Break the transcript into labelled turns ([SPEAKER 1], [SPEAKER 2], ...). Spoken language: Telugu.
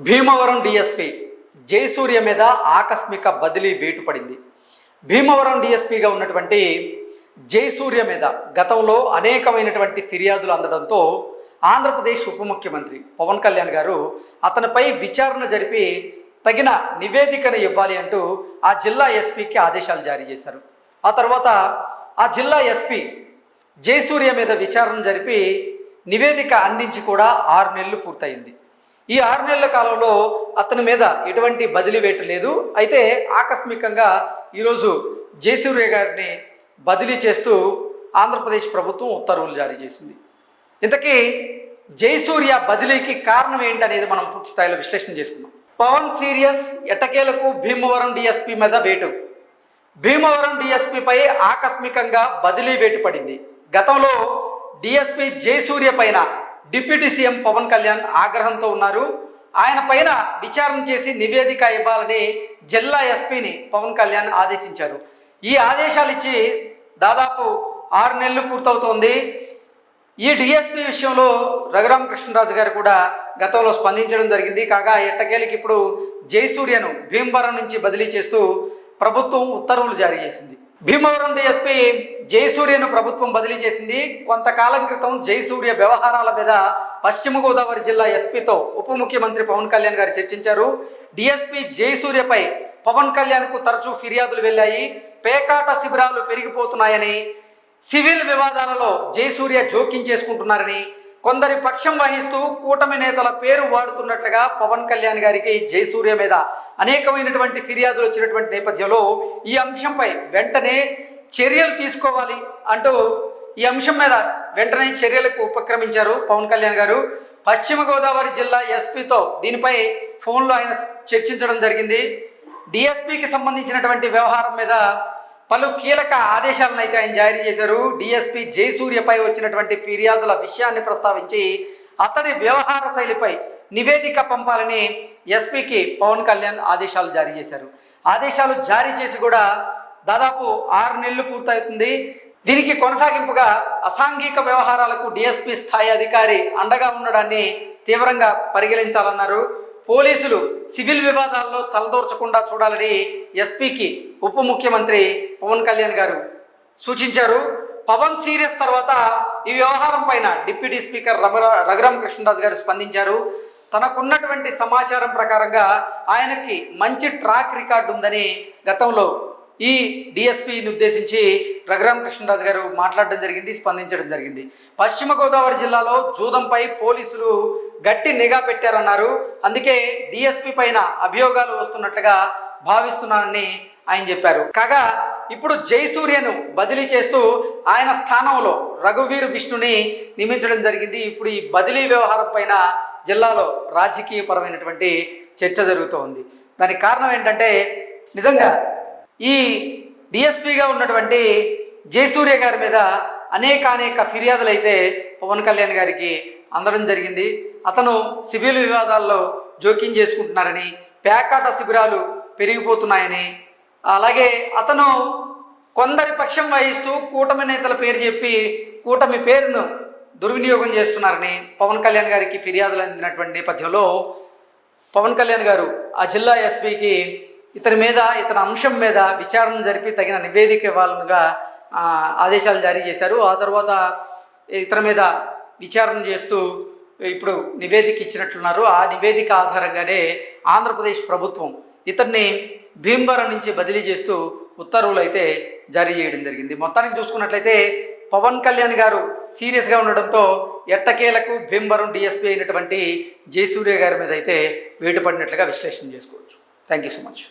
[SPEAKER 1] భీమవరం డిఎస్పీ జయసూర్య మీద ఆకస్మిక బదిలీ వేటు పడింది. భీమవరం డిఎస్పీగా ఉన్నటువంటి జయసూర్య మీద గతంలో అనేకమైనటువంటి ఫిర్యాదులు అందడంతో ఆంధ్రప్రదేశ్ ఉప ముఖ్యమంత్రి పవన్ కళ్యాణ్ గారు అతనిపై విచారణ జరిపి తగిన నివేదికను ఇవ్వాలి అంటూ ఆ జిల్లా ఎస్పీకి ఆదేశాలు జారీ చేశారు. ఆ తర్వాత ఆ జిల్లా ఎస్పీ జయసూర్య మీద విచారణ జరిపి నివేదిక అందించి కూడా 6 నెలలు పూర్తయింది. ఈ 6 నెలల కాలంలో అతని మీద ఎటువంటి బదిలీ వేటు లేదు. అయితే ఆకస్మికంగా ఈరోజు జయసూర్య గారిని బదిలీ చేస్తూ ఆంధ్రప్రదేశ్ ప్రభుత్వం ఉత్తర్వులు జారీ చేసింది. ఇంతకీ జయసూర్య బదిలీకి కారణం ఏంటనేది మనం పూర్తి స్థాయిలో విశ్లేషణ చేసుకుందాం. పవన్ సీరియస్, ఎట్టకేలకు భీమవరం డిఎస్పీ మీద వేటు. భీమవరం డిఎస్పీపై ఆకస్మికంగా బదిలీ వేటు పడింది. గతంలో డిఎస్పీ జయసూర్య పైన డిప్యూటీ సీఎం పవన్ కళ్యాణ్ ఆగ్రహంతో ఉన్నారు. ఆయన పైన విచారణ చేసి నివేదిక ఇవ్వాలని జిల్లా ఎస్పీని పవన్ కళ్యాణ్ ఆదేశించారు. ఈ ఆదేశాలు ఇచ్చి దాదాపు 6 నెలలు పూర్తవుతోంది. ఈ డిఎస్పీ విషయంలో రఘురామకృష్ణరాజు గారు కూడా గతంలో స్పందించడం జరిగింది. కాగా ఎట్టకేలకి ఇప్పుడు జయసూర్యను భీమవరం నుంచి బదిలీ చేస్తూ ప్రభుత్వం ఉత్తర్వులు జారీ చేసింది. భీమవరం డిఎస్పీ జయసూర్యను ప్రభుత్వం బదిలీ చేసింది. కొంతకాలం క్రితం జయసూర్య వ్యవహారాల మీద పశ్చిమ గోదావరి జిల్లా ఎస్పీతో ఉప ముఖ్యమంత్రి పవన్ కళ్యాణ్ గారు చర్చించారు. డిఎస్పీ జయసూర్యపై పవన్ కళ్యాణ్కు తరచూ ఫిర్యాదులు వెళ్ళాయి. పేకాట శిబిరాలు పెరిగిపోతున్నాయని, సివిల్ వివాదాలలో జయసూర్య జోక్యం చేసుకుంటున్నారని, కొందరి పక్షం వహిస్తూ కూటమి నేతల పేరు వాడుతున్నట్లుగా పవన్ కళ్యాణ్ గారికి జయసూర్య మీద అనేకమైనటువంటి ఫిర్యాదులు వచ్చినటువంటి నేపథ్యంలో ఈ అంశంపై వెంటనే చర్యలు తీసుకోవాలి అంటూ ఈ అంశం మీద వెంటనే చర్యలకు ఉపక్రమించారు పవన్ కళ్యాణ్ గారు. పశ్చిమ గోదావరి జిల్లా ఎస్పీతో దీనిపై ఫోన్లో ఆయన చర్చించడం జరిగింది. డిఎస్పీకి సంబంధించినటువంటి వ్యవహారం మీద పలు కీలక ఆదేశాలను అయితే ఆయన జారీ చేశారు. డిఎస్పీ జయసూర్యపై వచ్చినటువంటి ఫిర్యాదుల విషయాన్ని ప్రస్తావించి అతడి వ్యవహార శైలిపై నివేదిక పంపాలని ఎస్పీకి పవన్ కళ్యాణ్ ఆదేశాలు జారీ చేశారు. ఆదేశాలు జారీ చేసి కూడా దాదాపు 6 నెలలు పూర్తవుతుంది. దీనికి కొనసాగింపుగా అసాంఘిక వ్యవహారాలకు డిఎస్పీ స్థాయి అధికారి అండగా ఉండడాన్ని తీవ్రంగా పరిగణించాలన్నారు. పోలీసులు సివిల్ వివాదాల్లో తలదూర్చకుండా చూడాలని ఎస్పీకి ఉప ముఖ్యమంత్రి పవన్ కళ్యాణ్ గారు సూచించారు. పవన్ సీరియస్ తర్వాత ఈ వ్యవహారం పైన డిప్యూటీ స్పీకర్ రఘురామకృష్ణరాజు గారు స్పందించారు. తనకున్నటువంటి సమాచారం ప్రకారంగా ఆయనకి మంచి ట్రాక్ రికార్డు ఉందని గతంలో ఈ డిఎస్పీని ఉద్దేశించి రఘురామకృష్ణరాజు గారు మాట్లాడడం జరిగింది, స్పందించడం జరిగింది. పశ్చిమ గోదావరి జిల్లాలో జూదంపై పోలీసులు గట్టి నిఘా పెట్టారన్నారు. అందుకే డిఎస్పీ పైన అభియోగాలు వస్తున్నట్లుగా భావిస్తున్నానని ఆయన చెప్పారు. కాగా ఇప్పుడు జయసూర్యను బదిలీ చేస్తూ ఆయన స్థానంలో రఘువీర్ విష్ణుని నియమించడం జరిగింది. ఇప్పుడు ఈ బదిలీ వ్యవహారం పైన జిల్లాలో రాజకీయపరమైనటువంటి చర్చ జరుగుతూ ఉంది. దానికి కారణం ఏంటంటే నిజంగా ఈ డిఎస్పీగా ఉన్నటువంటి జయసూర్య గారి మీద అనేక ఫిర్యాదులు అయితే పవన్ కళ్యాణ్ గారికి అందడం జరిగింది. అతను సివిల్ వివాదాల్లో జోక్యం చేసుకుంటున్నారని, పేకాట శిబిరాలు పెరిగిపోతున్నాయని, అలాగే అతను కొందరి పక్షం వహిస్తూ కూటమి నేతల పేరు చెప్పి కూటమి పేరును దుర్వినియోగం చేస్తున్నారని పవన్ కళ్యాణ్ గారికి ఫిర్యాదులు అందినటువంటి నేపథ్యంలో పవన్ కళ్యాణ్ గారు ఆ జిల్లా ఎస్పీకి ఇతని అంశం మీద విచారణ జరిపి తగిన నివేదిక ఇవ్వాలనుగా ఆదేశాలు జారీ చేశారు. ఆ తర్వాత ఇతని మీద విచారణ చేస్తూ ఇప్పుడు నివేదిక ఇచ్చినట్లున్నారు. ఆ నివేదిక ఆధారంగానే ఆంధ్రప్రదేశ్ ప్రభుత్వం ఇతన్ని భీమవరం నుంచి బదిలీ చేస్తూ ఉత్తర్వులు అయితే జారీ చేయడం జరిగింది. మొత్తానికి చూసుకున్నట్లయితే పవన్ కళ్యాణ్ గారు సీరియస్గా ఉండడంతో ఎట్టకేలకు భీమవరం డిఎస్పీ అయినటువంటి జయసూర్య గారి మీద అయితే వేటు పడినట్లుగా విశ్లేషణ చేసుకోవచ్చు. Thank you so much.